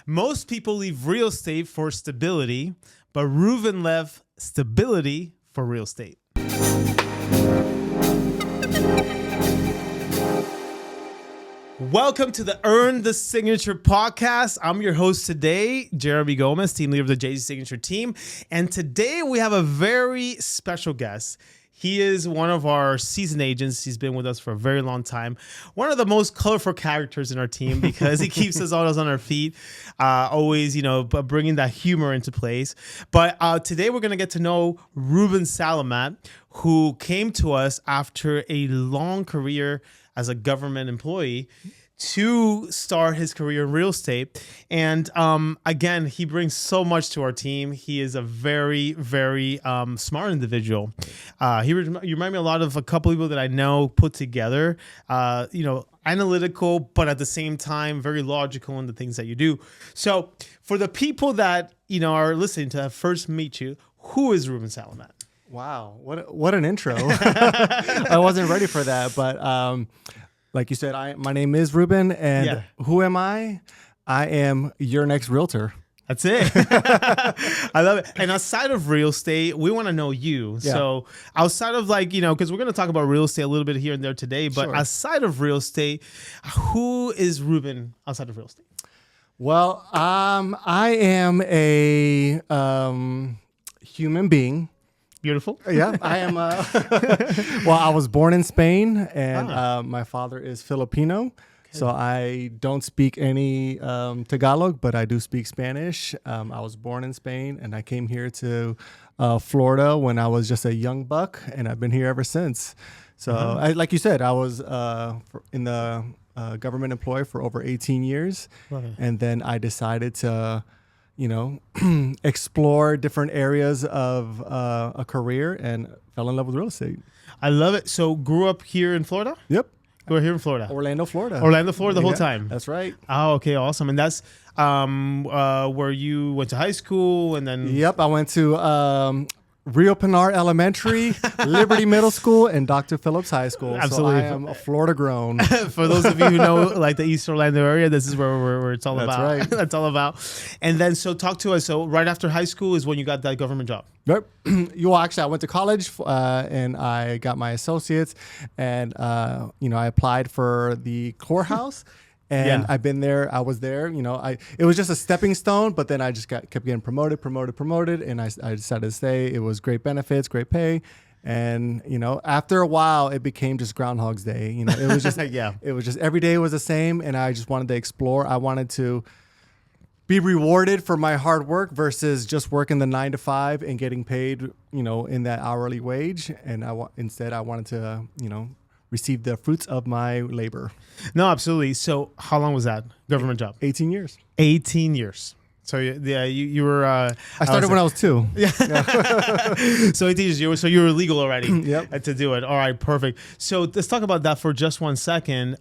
Most people leave real estate for stability, but Ruben left stability for real estate. Welcome to the Earn the Signature podcast. I'm your host today, Jeremy Gomez, team leader of the JC Signature team. And today we have a very special guest. He is one of our seasoned agents. He's been with us for a very long time. One of the most colorful characters in our team because he keeps us always on our feet, always, bringing that humor into place. But today we're going to get to know Ruben Salamat, who came to us after a long career as a government employee to start his career in real estate. And again, he brings so much to our team. He is a very, very smart individual. You remind me a lot of a couple people that I know put together, analytical, but at the same time, very logical in the things that you do. So for the people that, are listening to first meet you, who is Ruben Salamat? Wow, what an intro. I wasn't ready for that, but like you said, my name is Ruben, and Who am I? I am your next realtor. That's it. I love it. And outside of real estate, we want to know you. Yeah. So outside of because we're going to talk about real estate a little bit here and there today, but outside of real estate, who is Ruben outside of real estate? Well, I am a human being. Beautiful. Yeah, I am. Well, I was born in Spain, and my father is Filipino. Okay. So I don't speak any Tagalog, but I do speak Spanish. I was born in Spain, and I came here to Florida when I was just a young buck, and I've been here ever since. So, like you said, I was in the government employee for over 18 years, and then I decided to explore different areas of a career and fell in love with real estate. I love it. So grew up here in Florida? Yep. Grew up here in Florida. Orlando, Florida the whole time. That's right. Oh, okay. Awesome. And that's where you went to high school and then... Yep. I went to Rio Pinar Elementary, Liberty Middle School, and Dr. Phillips High School. Absolutely. So I am a Florida grown. For those of you who know like the East Orlando area, this is where it's all about. That's right. That's all about. And then so talk to us. So right after high school is when you got that government job. Yep. Actually, I went to college and I got my associates, and I applied for the courthouse. And I've been there. I was there. It was just a stepping stone, but then I just kept getting promoted, and I decided to stay. It was great benefits, great pay, and after a while, it became just Groundhog's Day. It was just it was just every day was the same, and I just wanted to explore. I wanted to be rewarded for my hard work versus just working the 9 to 5 and getting paid, in that hourly wage. And instead, I wanted to, receive the fruits of my labor. No, absolutely. So how long was that government job? 18 years. 18 years. So you were... I started when I was 2. Yeah. So 18 years, so you were legal already to do it. All right, perfect. So let's talk about that for just 1 second.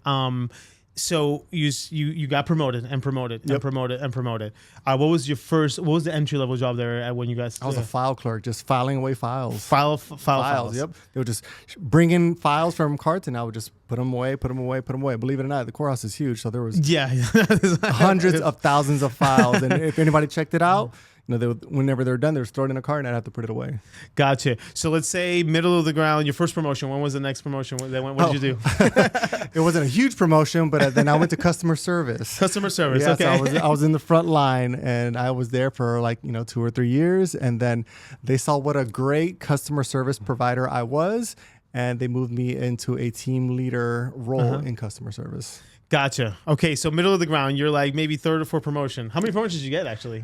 So you got promoted and promoted and promoted and promoted. What was the entry level job there when you guys? I was a file clerk, just filing away files. Files. Yep. They would just bring in files from carts, and I would just put them away. Believe it or not, the courthouse is huge, so there was hundreds of thousands of files, and if anybody checked it out, whenever they're done, they're thrown in a cart, and I'd have to put it away. Gotcha. So let's say middle of the ground, your first promotion. When was the next promotion? What did you do? It wasn't a huge promotion, but then I went to customer service. Customer service. Yeah, okay. So I was in the front line, and I was there for 2 or 3 years, and then they saw what a great customer service provider I was, and they moved me into a team leader role in customer service. Gotcha. Okay, so middle of the ground, you're like maybe third or fourth promotion. How many promotions did you get actually?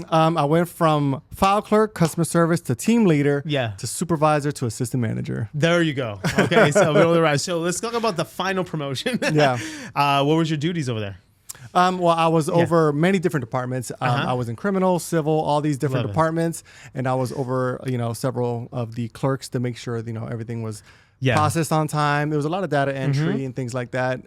I went from file clerk, customer service, to team leader, to supervisor, to assistant manager. There you go. Okay, so middle of the ground. So let's talk about the final promotion. What was your duties over there? Well, I was over many different departments. I was in criminal, civil, all these different departments, and I was over, several of the clerks to make sure, everything was processed on time. There was a lot of data entry and things like that.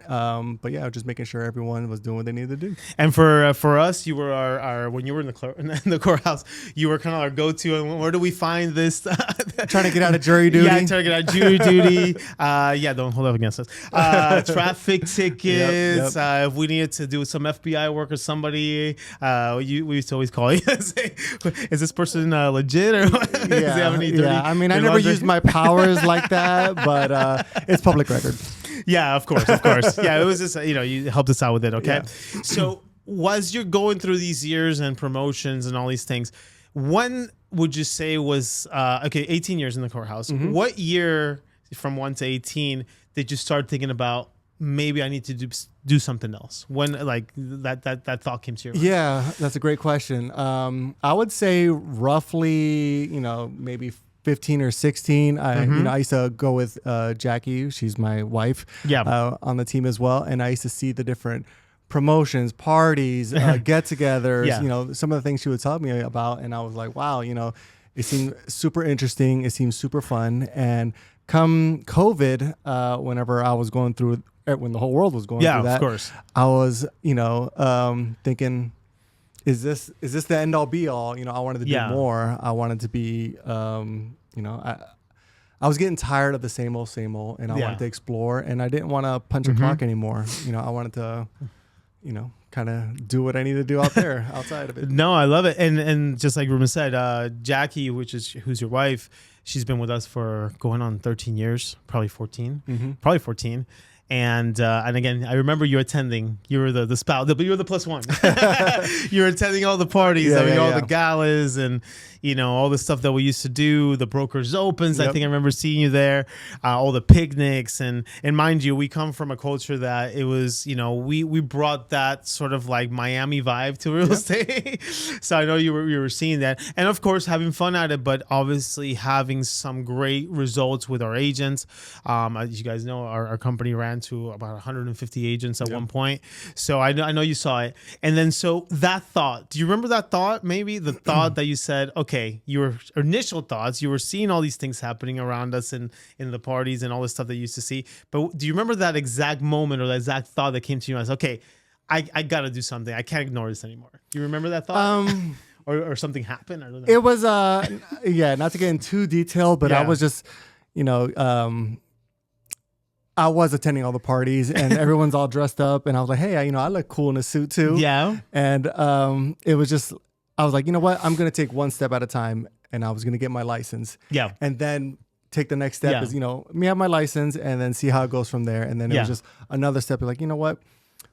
But yeah, just making sure everyone was doing what they needed to do. And for us, you were our when you were in the courthouse, you were kind of our go-to. And where do we find this? Trying to get out of jury duty. Yeah, trying to get out of jury duty. Don't hold up against us. Traffic tickets. Yep. If we needed to do some FBI work or somebody, we used to always call you and say, "Is this person legit or does he have any dirty?" I mean, I never used my powers like that, but it's public record. Yeah, of course. Yeah, it was just you helped us out with it. Okay, Yeah. So was you're going through these years and promotions and all these things, when would you say was 18 years in the courthouse? What year from 1 to 18 did you start thinking about maybe I need to do something else? When like that thought came to your mind? Yeah, that's a great question. I would say roughly, maybe 15 or 16. I used to go with Jackie. She's my wife. Yeah. On the team as well, and I used to see the different promotions, parties, get-togethers. Yeah. Some of the things she would tell me about, and I was like, wow, it seemed super interesting. It seemed super fun. And come COVID, whenever I was going through, when the whole world was going through that, of course, I was, thinking, is this the end all be all? I wanted to do more. I wanted to be, I was getting tired of the same old, and I wanted to explore, and I didn't want to punch a clock anymore. I wanted to, kind of do what I need to do out there, outside of it. No, I love it. And just like Ruben said, Jackie, who's your wife, she's been with us for going on 13 years, probably 14, probably 14. And again, I remember you attending. You were the spouse, but you were the plus one. You were attending all the parties, all the galas, and all the stuff that we used to do. The brokers opens. Yep. I think I remember seeing you there. All the picnics, and mind you, we come from a culture that it was we brought that sort of like Miami vibe to real estate. So I know you were seeing that, and of course having fun at it, but obviously having some great results with our agents. As you guys know, our company ran to about 150 agents at one point. So I know you saw it. And then so that thought, do you remember that thought? Maybe the thought that you said, okay, your initial thoughts, you were seeing all these things happening around us in the parties and all this stuff that you used to see. But do you remember that exact moment or that exact thought that came to you as, okay, I got to do something. I can't ignore this anymore. Do you remember that thought? Or something happened? I don't know. It was, not to get into too detailed, but I was just, I was attending all the parties and everyone's all dressed up, and I was like, hey, I look cool in a suit too. Yeah. And it was just, I was like, you know what? I'm going to take one step at a time, and I was going to get my license. Yeah. And then take the next step is, me have my license and then see how it goes from there. And then it was just another step. Like, you know what?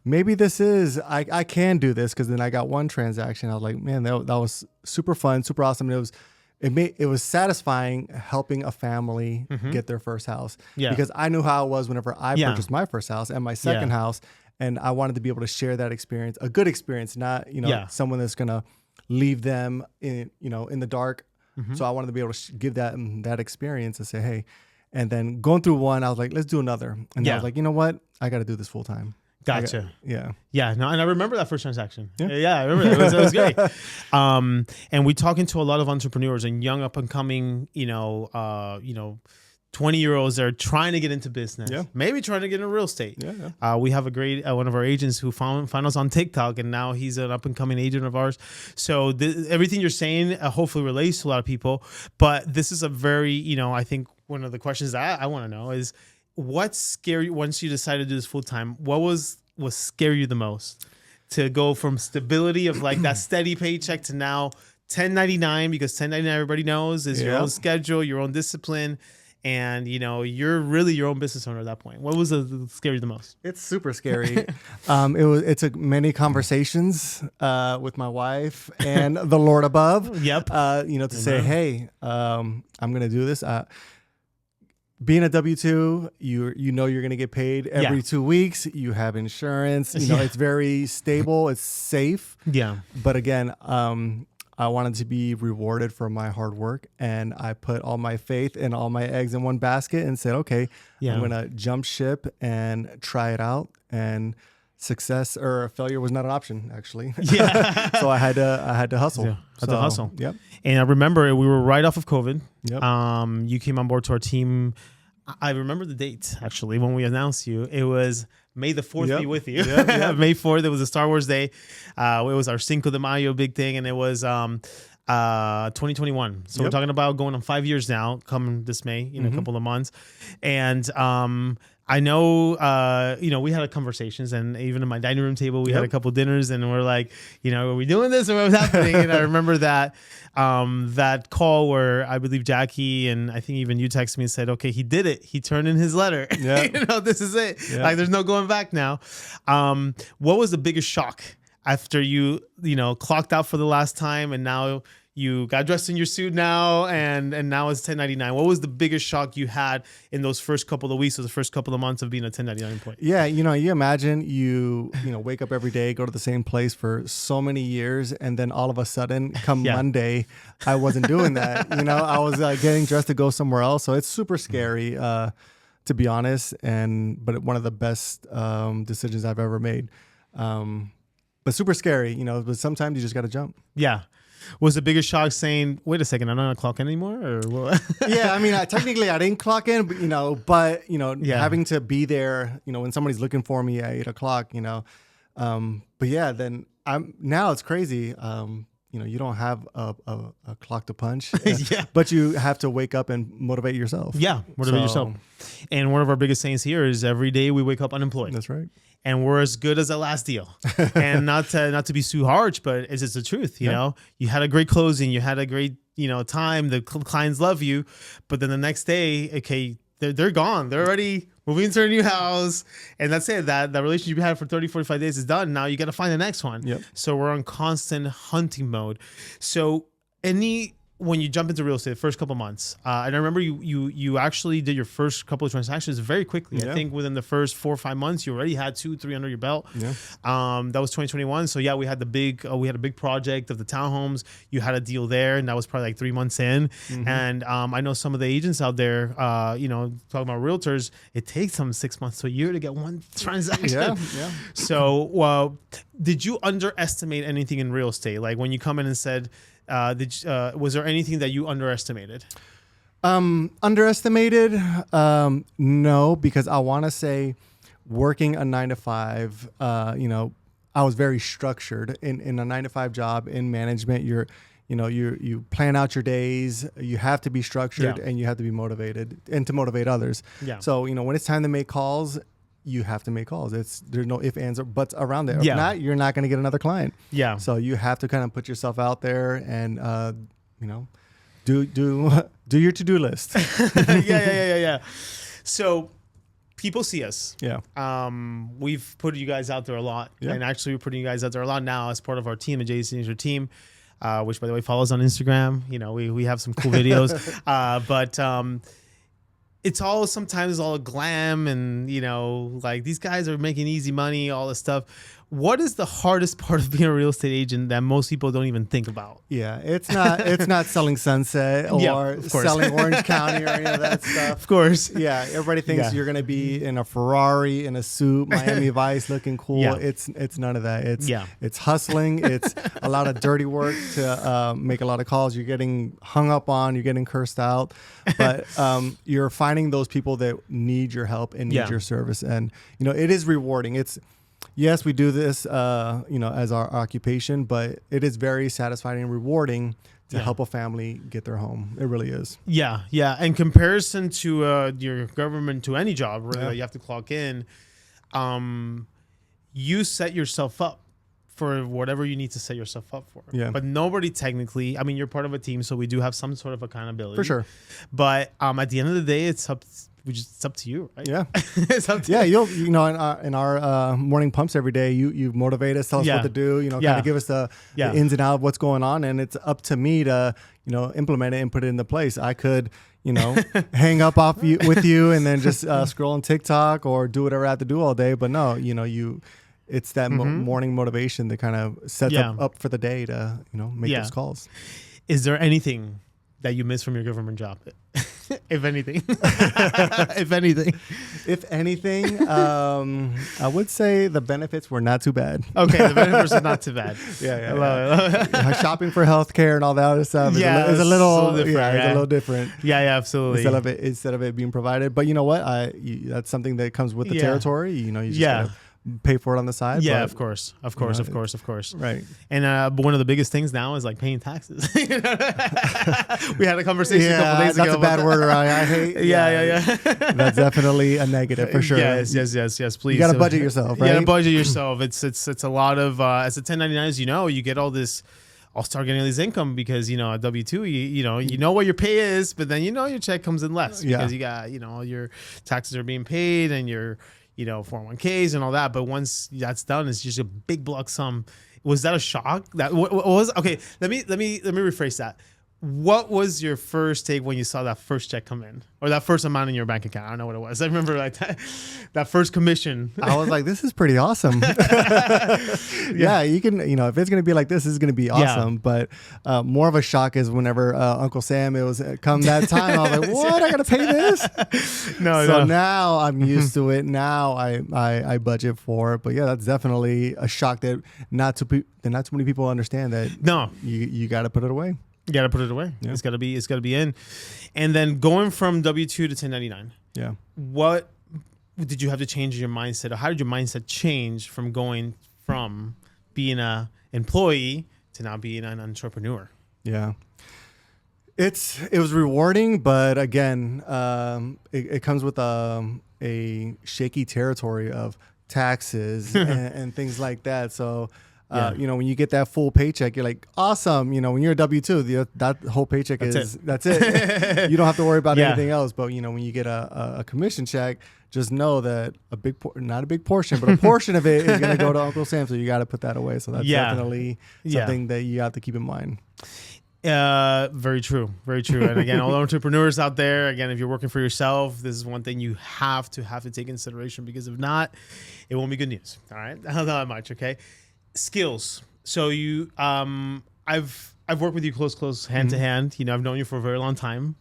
Maybe this is, I can do this, because then I got one transaction. I was like, man, that was super fun, super awesome. And it was satisfying helping a family get their first house, because I knew how it was whenever I purchased my first house and my second house, and I wanted to be able to share that experience, a good experience, not someone that's gonna leave them in the dark. So I wanted to be able to give that experience and say, hey, and then going through one, I was like, let's do another, and I was like, you know what, I got to do this full time. Gotcha. Yeah. No, and I remember that first transaction. Yeah, I remember that. It was great. And we talking to a lot of entrepreneurs and young up and coming, 20-year-olds that are trying to get into business, maybe trying to get into real estate. We have a great one of our agents who found us on TikTok, and now he's an up and coming agent of ours. So everything you're saying hopefully relates to a lot of people. But this is a very, I think one of the questions that I want to know is, what's scary once you decided to do this full time? What was scary you the most to go from stability of like that steady paycheck to now 1099, because 1099 everybody knows is your own schedule, your own discipline, and you're really your own business owner at that point. What was scary the most? It's super scary. It took many conversations with my wife and the Lord above. To say, hey, I'm gonna do this. Being a W-2, you're going to get paid every 2 weeks. You have insurance. It's very stable. It's safe. Yeah. But again, I wanted to be rewarded for my hard work, and I put all my faith and all my eggs in one basket and said, okay, I'm going to jump ship and try it out. And success or failure was not an option, actually. So I had to hustle. Yep. And I remember we were right off of COVID. Yep. You came on board to our team I remember the date actually when we announced you. It was May the 4th be with you. Yep. May 4th. It was a Star Wars Day. It was our Cinco de Mayo big thing, and it was 2021. So we're talking about going on 5 years now, coming this May in a couple of months. And I know, we had conversations, and even in my dining room table, we had a couple dinners, and we're like, are we doing this, or what was happening? And I remember that call where I believe Jackie and I think even you texted me and said, okay, he did it. He turned in his letter. Yeah. This is it. Yeah. Like, there's no going back now. What was the biggest shock after you clocked out for the last time, and now you got dressed in your suit now, and now it's 1099? What was the biggest shock you had in those first couple of weeks or the first couple of months of being a 1099 employee? Yeah, you imagine you wake up every day, go to the same place for so many years, and then all of a sudden, come Monday, I wasn't doing that. I was getting dressed to go somewhere else. So it's super scary, to be honest, but one of the best decisions I've ever made. But super scary, but sometimes you just got to jump. Yeah. Was the biggest shock saying, wait a second, I'm not going to clock in anymore? Or what? Yeah, I mean, technically I didn't clock in, but having to be there, when somebody's looking for me at 8 o'clock, but yeah, then now it's crazy. You don't have a clock to punch, but you have to wake up and motivate yourself. Yeah, motivate yourself. And one of our biggest sayings here is every day we wake up unemployed. That's right. And we're as good as the last deal. And not to be too harsh, but it's just the truth. You know, you had a great closing, you had a great time. The clients love you, but then the next day, okay, they're gone. They're already moving to a new house, and that's it. That relationship you had for 30, 45 days is done. Now you got to find the next one. Yep. So we're on constant hunting mode. So when you jump into real estate, the first couple months, and I remember you actually did your first couple of transactions very quickly. I think within the first 4 or 5 months, you already had 2-3 under your belt. Yeah. That was 2021. So yeah, we had a big project of the townhomes. You had a deal there, and that was probably like 3 months in. And I know some of the agents out there, talking about realtors, it takes them 6 months to a year to get one transaction. Yeah. So did you underestimate anything in real estate? Like when you come in and said, was there anything that you underestimated? Underestimated? No, because I want to say working a 9 to 5, I was very structured in a 9 to 5 job in management. You plan out your days, you have to be structured and you have to be motivated and to motivate others. Yeah. So, when it's time to make calls, you have to make calls. There's no ifs, ands, or buts around there. If not, you're not going to get another client. Yeah. So you have to kind of put yourself out there and, do your to-do list. Yeah. So people see us. Yeah. We've put you guys out there a lot. Yeah. And actually we're putting you guys out there a lot now as part of our team, the JC Signature team, which by the way, follows on Instagram. We have some cool videos, but, it's sometimes all glam and, like these guys are making easy money, all this stuff. What is the hardest part of being a real estate agent that most people don't even think about? Yeah, it's not selling Sunset or selling Orange County or any of that stuff. Of course. Yeah, everybody thinks you're going to be in a Ferrari, in a suit, Miami Vice looking cool. Yeah. It's none of that. It's hustling. It's a lot of dirty work to make a lot of calls. You're getting hung up on, you're getting cursed out, but you're finding those people that need your help and need your service. And, it is rewarding. Yes, we do this, as our occupation, but it is very satisfying and rewarding to help a family get their home. It really is. Yeah. In comparison to your government, to any job, really, that you have to clock in, you set yourself up for whatever you need to set yourself up for. Yeah. But nobody technically, you're part of a team, so we do have some sort of accountability. For sure. But at the end of the day, it's up to you, right? Yeah. It's up to you. You'll in our morning pumps every day, you motivate us, tell us what to do, kind of give us the ins and outs of what's going on, and it's up to me to implement it and put it into place. I could hang up with you and then just scroll on TikTok or do whatever I have to do all day, but no, it's that morning motivation that kind of sets up for the day to make those calls. Is there anything that you miss from your government job, if anything? If anything. If anything, I would say the benefits were not too bad. Okay, the benefits are not too bad. Yeah. I love it. Shopping for healthcare and all that other stuff is Yeah, a little so different, it's a little different. Yeah, absolutely. Instead of it being provided. But you know what? That's something that comes with the Yeah. territory. You know, you just Yeah. gotta pay for it on the side. Yeah, but, of course. Right. And one of the biggest things now is like paying taxes. We had a conversation a couple days ago. That's a bad word. I hate. Yeah. That's definitely a negative for sure. Yes. Please. You gotta budget yourself, right? You gotta budget yourself. It's a lot of as a 1099, as you know, you get all this. I'll start getting all this income because at W-2 you know what your pay is, but then your check comes in less because you got all your taxes are being paid and your 401ks and all that. But once that's done, it's just a big block sum. Was that a shock? That what was okay? Let me rephrase that. What was your first take when you saw that first check come in, or that first amount in your bank account? I don't know what it was. I remember like that first commission. I was like, this is pretty awesome. Yeah, you can, if it's going to be like this is going to be awesome. But more of a shock is whenever Uncle Sam, it was come that time. I was like, what? I got to pay this? No. Now I'm used to it. Now I budget for it. But yeah, that's definitely a shock that not too many people understand that. No, you got to put it away. You got to put it away. Yeah. It's got to be in. And then going from W-2 to 1099. Yeah. What did you have to change your mindset, or how did your mindset change from going from being a employee to now being an entrepreneur? Yeah. It was rewarding, but again, it comes with a shaky territory of taxes and things like that. So, when you get that full paycheck, you're like, awesome. When you're a W-2, that whole paycheck that's it. You don't have to worry about anything else. But when you get a commission check, just know that not a big portion, but a portion of it is going to go to Uncle Sam. So you got to put that away. So that's definitely something that you have to keep in mind. Very true. And again, all the entrepreneurs out there, again, if you're working for yourself, this is one thing you have to take into consideration, because if not, it won't be good news. All right. Not that much. Okay. Skills. So I've worked with you close hand to hand. I've known you for a very long time.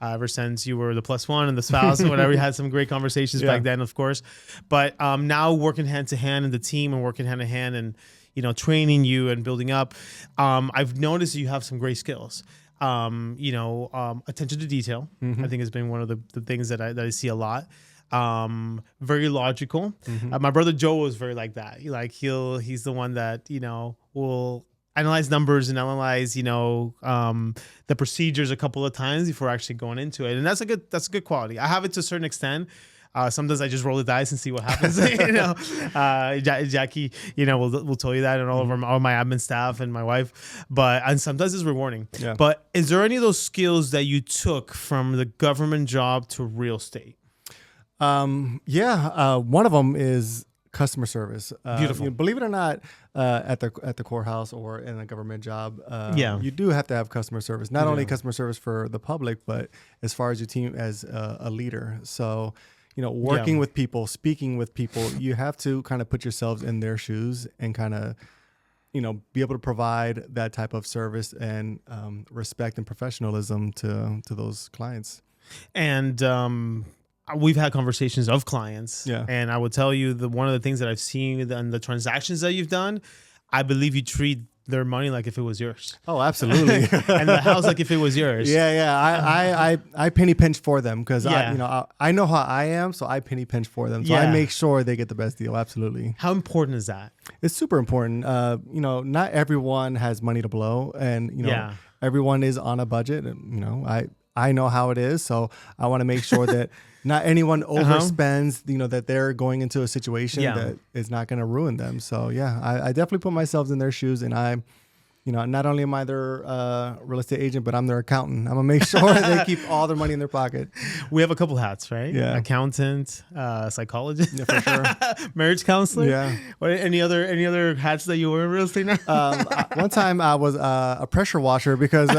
Ever since you were the +1 and the spouse or whatever. We had some great conversations back then, of course. But now working hand to hand in the team and working hand to hand and training you and building up, I've noticed you have some great skills. Attention to detail, I think, has been one of the things that I see a lot. Very logical. My brother Joe was very like that. He's the one that will analyze numbers and analyze the procedures a couple of times before actually going into it, and that's a good quality. I have it to a certain extent. Sometimes I just roll the dice and see what happens. Jackie, will tell you that, and all my admin staff and my wife. And sometimes it's rewarding. Yeah. But is there any of those skills that you took from the government job to real estate? One of them is customer service. Beautiful. Believe it or not, at the courthouse or in a government job, you do have to have customer service. Not only customer service for the public, but as far as your team as a leader. So, working with people, speaking with people, you have to kind of put yourselves in their shoes and kind of, be able to provide that type of service and respect and professionalism to those clients. And we've had conversations of clients, and I will tell you one of the things that I've seen in the transactions that you've done, I believe you treat their money like if it was yours. Oh, absolutely. And the house like if it was yours. I penny pinch for them because I know how I am, so I penny pinch for them. So I make sure they get the best deal. Absolutely. How important is that? It's super important. Not everyone has money to blow, and everyone is on a budget. And I know how it is, so I want to make sure that not anyone overspends, that they're going into a situation that is not going to ruin them. So I definitely put myself in their shoes, and I, not only am I their real estate agent, but I'm their accountant. I'm gonna make sure they keep all their money in their pocket. We have a couple hats, right? Yeah. Accountant, psychologist, for sure. Marriage counselor. Yeah. What, any other hats that you wear in real estate now? One time I was a pressure washer because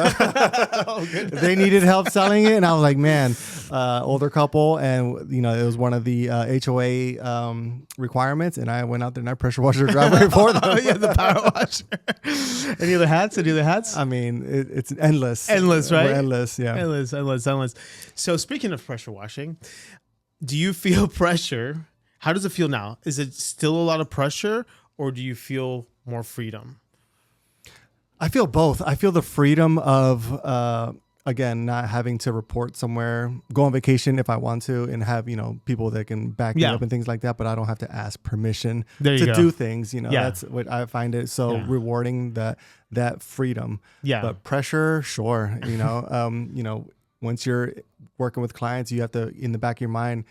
they needed help selling it, and I was like, man, older couple, and it was one of the HOA requirements, and I went out there and I pressure washed their driveway for them. The power washer. Any other hats? Any other hats? I mean, it's endless. Endless, right? We're endless, yeah. Endless. So speaking of pressure washing, do you feel pressure? How does it feel now? Is it still a lot of pressure, or do you feel more freedom? I feel both. I feel the freedom of, again, not having to report somewhere, go on vacation if I want to, and have, people that can back me up and things like that, but I don't have to ask permission to do things. That's what I find it so rewarding, that freedom. Yeah. But pressure, sure. Once you're working with clients, you have to, in the back of your mind,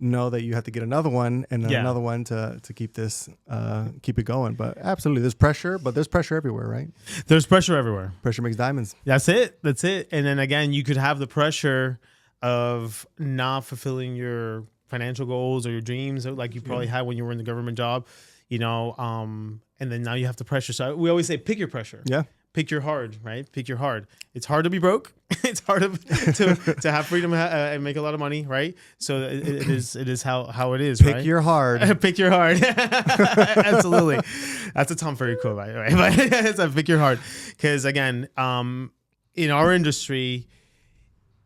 know that you have to get another one and then another one to keep it going. But absolutely, there's pressure, but there's pressure everywhere, right? There's pressure everywhere. Pressure makes diamonds. That's it. And then again, you could have the pressure of not fulfilling your financial goals or your dreams, like you probably had when you were in the government job, and then now you have the pressure. So we always say, pick your pressure. Yeah. Pick your hard, right? Pick your hard. It's hard to be broke. It's hard to have freedom and make a lot of money, right? So it is how it is, right? Pick your hard. Pick your hard. Absolutely. That's a Tom Ferry quote, right? But it's a pick your hard. Because again, in our industry,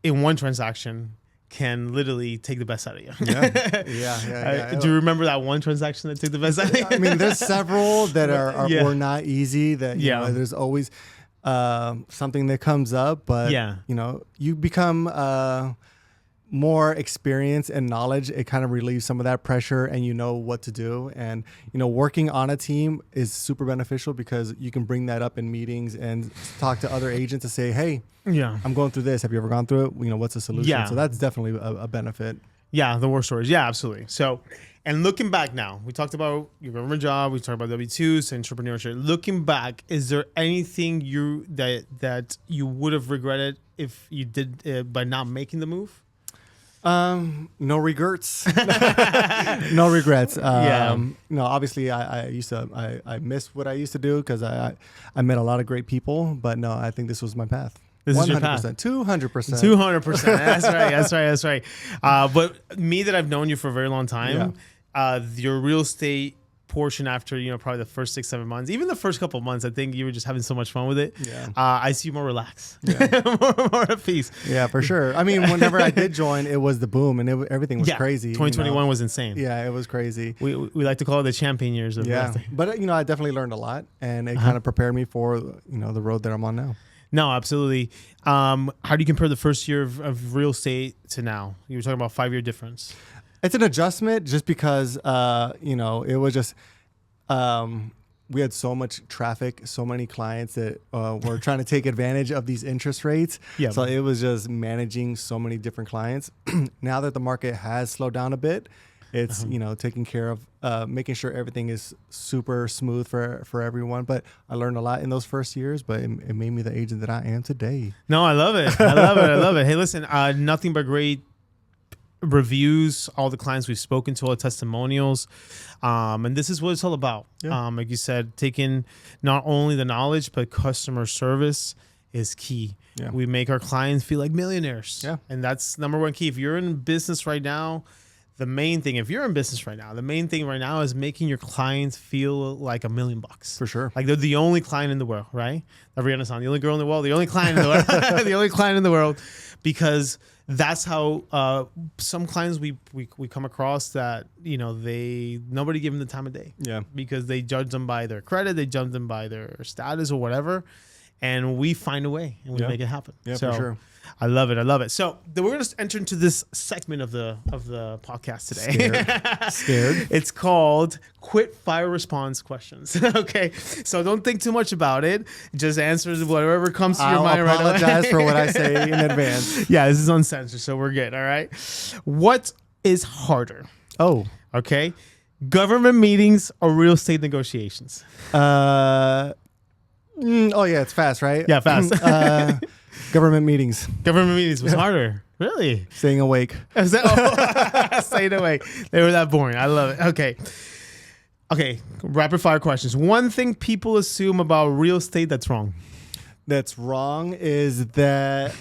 in one transaction can literally take the best out of you. Yeah. Do you remember that one transaction that took the best out of you? I mean, there's several that were not easy. That you know, there's always something that comes up, but you become more experience and knowledge. It kind of relieves some of that pressure, and you know what to do. And working on a team is super beneficial because you can bring that up in meetings and talk to other agents to say, hey, I'm going through this. Have you ever gone through it? What's the solution? Yeah. So that's definitely a benefit. Yeah, the war stories. Yeah, absolutely. So, and looking back now, we talked about your government job. We talked about W-2s, entrepreneurship. Looking back, is there anything that you would have regretted if you did by not making the move? No regrets. No regrets. Obviously I miss what I used to do because I met a lot of great people, but no, I think this was my path. This 100%, is your path. 200%. 200%. That's right. But me that I've known you for a very long time, your real estate portion after, probably the first 6-7 months, even the first couple of months, I think you were just having so much fun with it. Yeah. I see you more relaxed, more at peace. Yeah, for sure. I mean, whenever I did join, it was the boom and everything was crazy. 2021 was insane. Yeah, it was crazy. We like to call it the champagne years of real estate. But I definitely learned a lot, and it kind of prepared me for, the road that I'm on now. No, absolutely. How do you compare the first year of real estate to now? You were talking about 5-year difference. It's an adjustment just because, it was just, we had so much traffic, so many clients that were trying to take advantage of these interest rates. Yeah. So it was just managing so many different clients. Now that the market has slowed down a bit, it's, taking care of making sure everything is super smooth for everyone. But I learned a lot in those first years, but it made me the agent that I am today. No, I love it. I love it. Hey, listen, nothing but great reviews, all the clients we've spoken to, all the testimonials. And this is what it's all about. Yeah. Like you said, taking not only the knowledge, but customer service is key. Yeah. We make our clients feel like millionaires. Yeah. And that's number one key. If you're in business right now, the main thing right now is making your clients feel like $1 million. For sure. Like they're the only client in the world, right? Rihanna's on the only girl in the world, the only client in the world, the only client in the world, because that's how some clients we come across that, nobody give them the time of day. Yeah. Because they judge them by their credit, they judge them by their status or whatever. And we find a way and we make it happen. Yeah, so, for sure. I love it. So we're going to enter into this segment of the podcast today. Scared. It's called Quick Fire Response Questions. Okay. So don't think too much about it. Just answer whatever comes to your mind right away. I apologize for what I say in advance. Yeah, this is uncensored, so we're good. All right. What is harder? Oh. Okay. Government meetings or real estate negotiations? It's fast, right? Yeah, fast. Government meetings. Government meetings was harder. Really? Staying awake. Staying awake. They were that boring. I love it. Okay. Rapid fire questions. One thing people assume about real estate that's wrong. That's wrong is that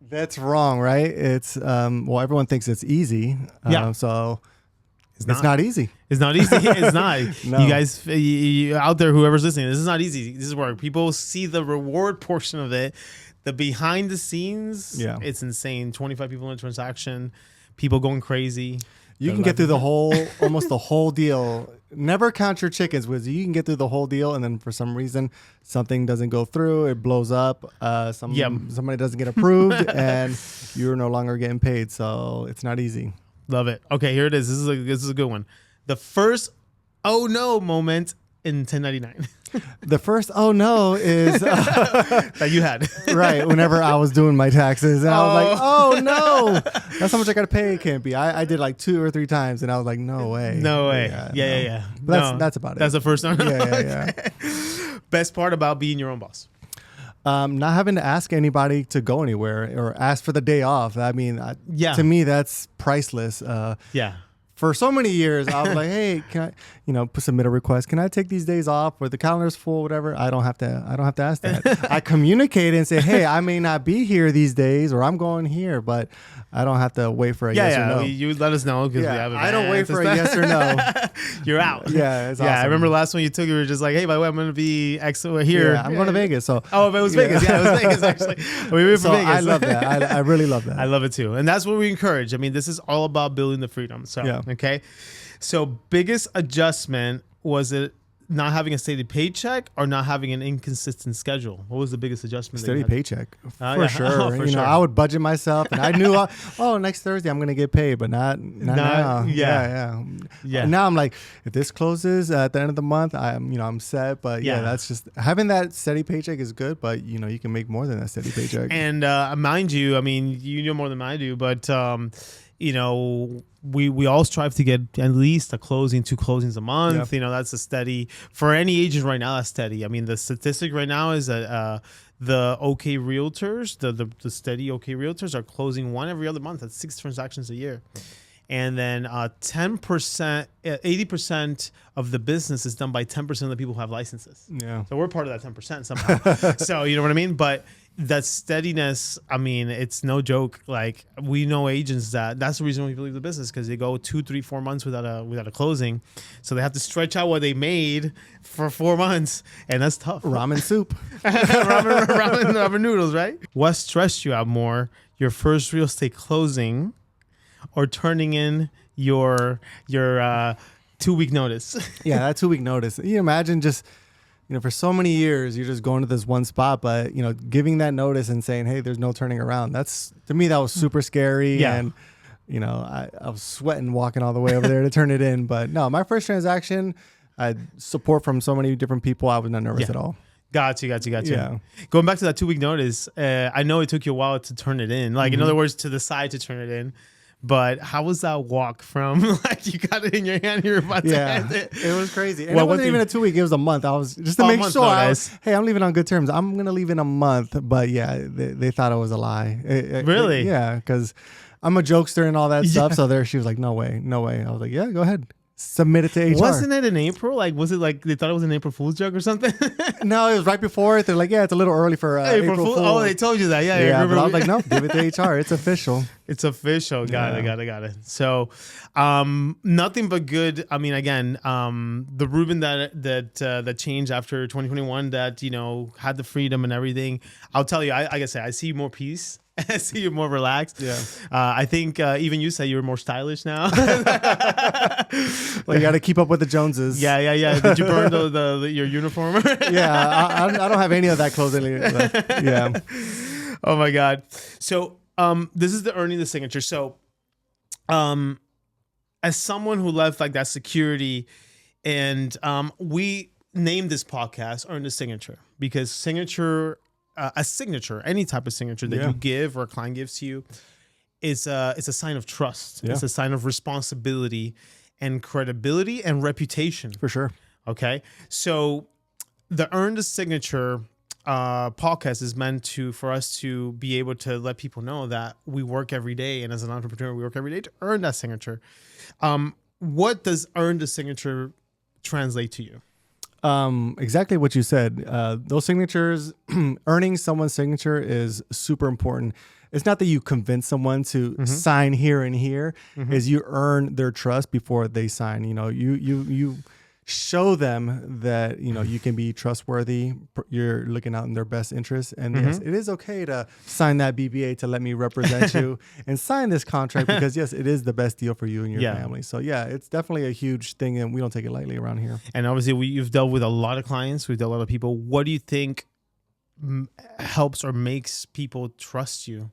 that's wrong, right? It's everyone thinks it's easy. So It's not easy. It's not easy. It's not. No. You guys you out there, whoever's listening, this is not easy. This is work. People see the reward portion of it. The behind the scenes, it's insane. 25 people in a transaction, people going crazy. You can get through almost the whole deal. Never count your chickens, because you can get through the whole deal, and then for some reason something doesn't go through, it blows up, somebody doesn't get approved, and you're no longer getting paid. So it's not easy. Love it. Okay, here it is. This is a good one. The first oh no moment in 1099. The first oh no is that you had. Right, whenever I was doing my taxes, and I was like, oh no, that's how much I gotta pay. It can't be. I did like 2 or 3 times, and I was like, no way. Yeah. That's about it. That's the first one. Yeah. Best part about being your own boss? Not having to ask anybody to go anywhere or ask for the day off. I mean, to me, that's priceless. For so many years, I was like, hey, can I, submit a request? Can I take these days off, or the calendar's full, whatever? I don't have to ask that. I communicate and say, hey, I may not be here these days, or I'm going here, but I don't have to wait for a yes or no. You let us know, because we have I don't wait for a yes or no. You're out. Yeah, it's awesome. I remember last one you took, you were just like, hey, by the way, I'm going to be here. Yeah, I'm going to Vegas. So. Oh, but it was Vegas. Yeah, it was Vegas, actually. We went from Vegas. I love that. I really love that. I love it too. And that's what we encourage. I mean, this is all about building the freedom. So, okay. So biggest adjustment, was it not having a steady paycheck or not having an inconsistent schedule? What was the biggest adjustment? Steady paycheck, for sure. Sure. I would budget myself, and I knew, next Thursday I'm going to get paid, but not now. Yeah. Now I'm like, if this closes at the end of the month, I'm set. But that's just having that steady paycheck is good. But you can make more than that steady paycheck. And mind you, I mean, you know more than I do, but we all strive to get at least 2 closings a month. Yep. That's a steady for any agent right now. That's steady. I mean, the statistic right now is that the OK realtors, the steady OK realtors are closing 1 every other month. That's 6 transactions a year. And then 10%, 80% of the business is done by 10% of the people who have licenses. Yeah. So we're part of that 10% somehow. So you know what I mean? But that steadiness, I mean, it's no joke. Like, we know agents that's the reason why people leave the business, because they go 2, 3, 4 months without a closing. So they have to stretch out what they made for 4 months, and that's tough. Ramen soup. ramen noodles, right? What stressed you out more, your first real estate closing or turning in your 2-week notice? Yeah, that 2-week notice. You imagine just, for so many years, you're just going to this one spot, but, giving that notice and saying, hey, there's no turning around. To me, that was super scary. Yeah. And, I was sweating walking all the way over there to turn it in. But no, my first transaction, I had support from so many different people. I was not nervous at all. Got you. Yeah. Going back to that 2-week notice, I know it took you a while to turn it in. Like, in other words, to decide to turn it in. But how was that walk from, like, you got it in your hand, you were about to hand it? It was crazy. And it wasn't even a 2-week, it was a month. I was just to make sure, hey, I'm leaving on good terms. I'm going to leave in a month. But yeah, they thought it was a lie. Really? Yeah, because I'm a jokester and all that stuff. So she was like, no way. I was like, yeah, go ahead. Submit it to HR. Wasn't it in April? Like, was it like they thought it was an April Fool's joke or something? No, it was right before it. They're like, yeah, it's a little early for April Fool. Oh, they told you that. Yeah. But I was like, no, give it to HR. It's official. It's official. Got it. So, nothing but good. I mean, again, the Ruben that changed after 2021, that had the freedom and everything. I'll tell you, like I said, I see more peace. I see you're more relaxed. Yeah. I think even you say you're more stylish now. Well, you got to keep up with the Joneses. Yeah. Did you burn your uniform? Yeah, I don't have any of that clothing. Yeah. Oh my God. So this is the earning the signature. So as someone who left like that security, and we named this podcast Earn the Signature, because a signature, any type of signature that you give or a client gives to you, it's a sign of trust. Yeah. It's a sign of responsibility and credibility and reputation. For sure. Okay. So the Earn the Signature podcast is meant for us to be able to let people know that we work every day. And as an entrepreneur, we work every day to earn that signature. What does Earn the Signature translate to you? Exactly what you said. Those signatures, earning someone's signature is super important. It's not that you convince someone to sign here and here, is you earn their trust before they sign. You know, you show them that, you know, you can be trustworthy. You're looking out in their best interest. And yes, it is okay to sign that BBA to let me represent you and sign this contract because yes, it is the best deal for you and your family. So yeah, it's definitely a huge thing and we don't take it lightly around here. And obviously you've dealt with a lot of clients. We've dealt with a lot of people. What do you think helps or makes people trust you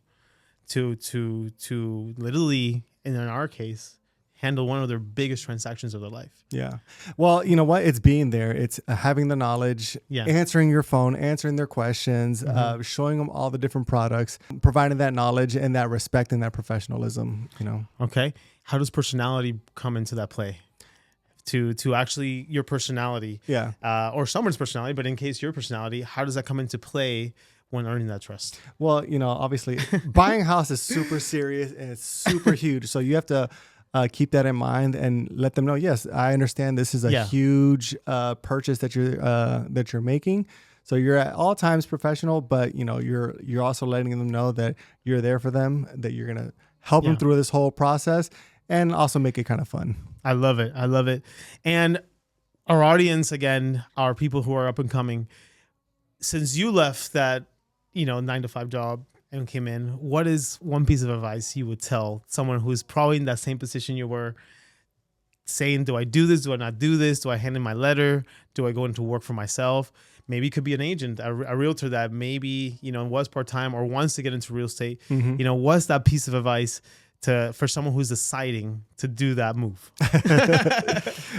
to literally, in our case, handle one of their biggest transactions of their life? Yeah. Well, you know what? It's being there. It's having the knowledge, answering your phone, answering their questions, showing them all the different products, providing that knowledge and that respect and that professionalism, you know. Okay. How does personality come into that play? To actually your personality, or someone's personality, but in case your personality, how does that come into play when earning that trust? Well, you know, obviously buying a house is super serious and it's super huge. So you have to keep that in mind and let them know, yes, I understand this is a huge purchase that you're making. So you're at all times professional, but you know, you're also letting them know that you're there for them, that you're going to help them through this whole process and also make it kind of fun. I love it. I love it. And our audience, again, are people who are up and coming. Since you left that, 9-to-5 job and came in, what is one piece of advice you would tell someone who's probably in that same position you were, saying, do I do this? Do I not do this? Do I hand in my letter? Do I go into work for myself? Maybe it could be an agent, a realtor that maybe, was part-time or wants to get into real estate. What's that piece of advice for someone who's deciding to do that move?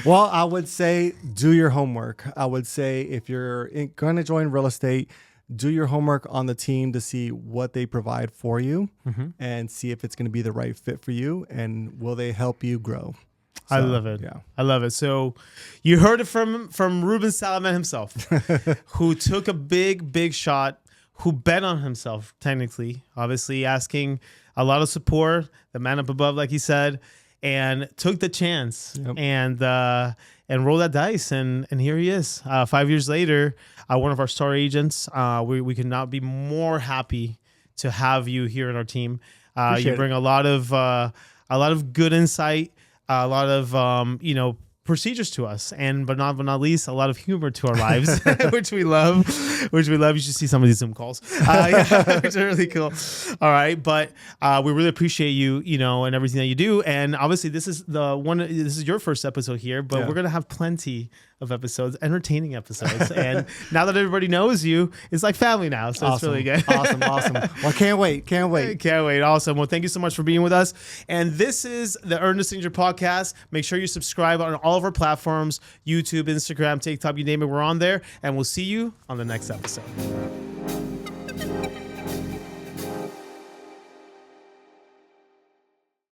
Well, I would say do your homework. I would say if you're going to join real estate, do your homework on the team to see what they provide for you and see if it's going to be the right fit for you and will they help you grow. So, I love it. Yeah. I love it. So you heard it from Ruben Salamat himself, who took a big shot, who bet on himself, technically, obviously asking a lot of support, the man up above, like he said, and took the chance and rolled that dice. And here he is, 5 years later, one of our star agents. We could not be more happy to have you here in our team. You bring a lot of good insight, a lot of procedures to us, but not least a lot of humor to our lives, which we love. You should see some of these Zoom calls, which are really cool. All right, but we really appreciate you, and everything that you do. And obviously, this is your first episode here, but we're gonna have plenty of episodes, entertaining episodes. And now that everybody knows you, it's like family now. So It's really good. Awesome. Well, can't wait. Awesome. Well, thank you so much for being with us. And this is the Earn the Signature Podcast. Make sure you subscribe on all of our platforms, YouTube, Instagram, TikTok, you name it, we're on there. And we'll see you on the next episode.